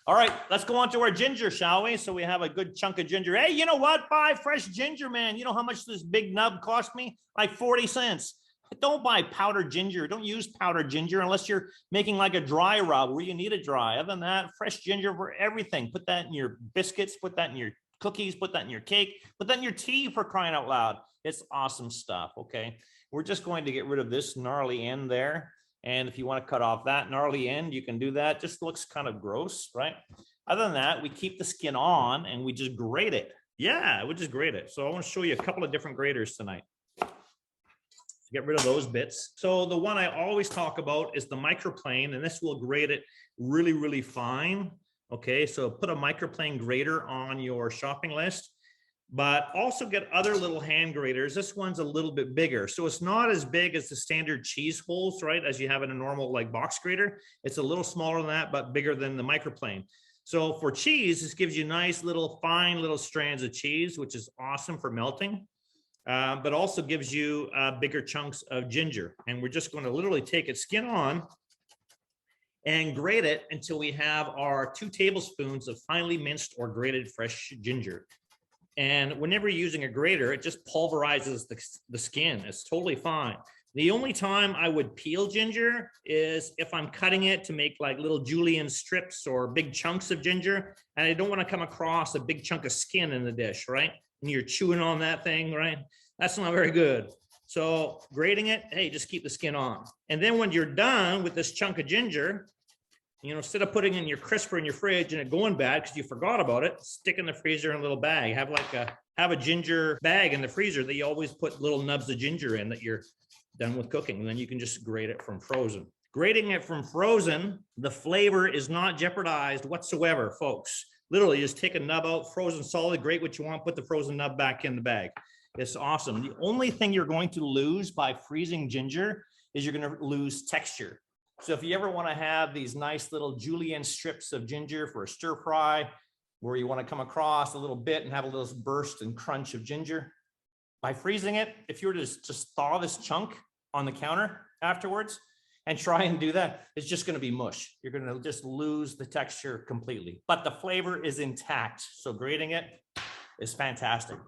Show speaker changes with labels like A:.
A: All right, let's go on to our ginger, shall we? So we have a good chunk of ginger. Hey, you know what? Buy fresh ginger, man. You know how much this big nub cost me? Like 40 cents. Don't buy powdered ginger. Don't use powdered ginger unless you're making like a dry rub where you need it dry. Other than that, fresh ginger for everything. Put that in your biscuits, put that in your cookies, put that in your cake, put that in your tea, for crying out loud. It's awesome stuff, okay? We're just going to get rid of this gnarly end there. And if you want to cut off that gnarly end, you can do that. Just looks kind of gross, right? Other than that, we keep the skin on and we just grate it. Yeah, we just grate it. So I want to show you a couple of different graters tonight. Get rid of those bits. So the one I always talk about is the microplane, and this will grate it really, really fine. Okay, so put a microplane grater on your shopping list, but also get other little hand graters. This one's a little bit bigger. So it's not as big as the standard cheese holes, right? As you have in a normal like box grater. It's a little smaller than that, but bigger than the microplane. So for cheese, this gives you nice little fine little strands of cheese, which is awesome for melting. But also gives you bigger chunks of ginger. And we're just going to literally take it skin on and grate it until we have our 2 tablespoons of finely minced or grated fresh ginger. And whenever you're using a grater, it just pulverizes the skin. It's totally fine. The only time I would peel ginger is if I'm cutting it to make like little julienne strips or big chunks of ginger, and I don't want to come across a big chunk of skin in the dish, right? And you're chewing on that thing, right? That's not very good. So grating it, hey, just keep the skin on. And then when you're done with this chunk of ginger, you know, instead of putting it in your crisper in your fridge and it going bad because you forgot about it, stick in the freezer in a little bag. Have a ginger bag in the freezer that you always put little nubs of ginger in that you're done with cooking. And then you can just grate it from frozen. Grating it from frozen, the flavor is not jeopardized whatsoever, folks. Literally just take a nub out, frozen solid, grate what you want, put the frozen nub back in the bag. It's awesome. The only thing you're going to lose by freezing ginger is you're going to lose texture. So if you ever want to have these nice little julienne strips of ginger for a stir fry, where you want to come across a little bit and have a little burst and crunch of ginger, by freezing it, if you were to just thaw this chunk on the counter afterwards and try and do that, it's just going to be mush. You're going to just lose the texture completely, but the flavor is intact. So grating it is fantastic.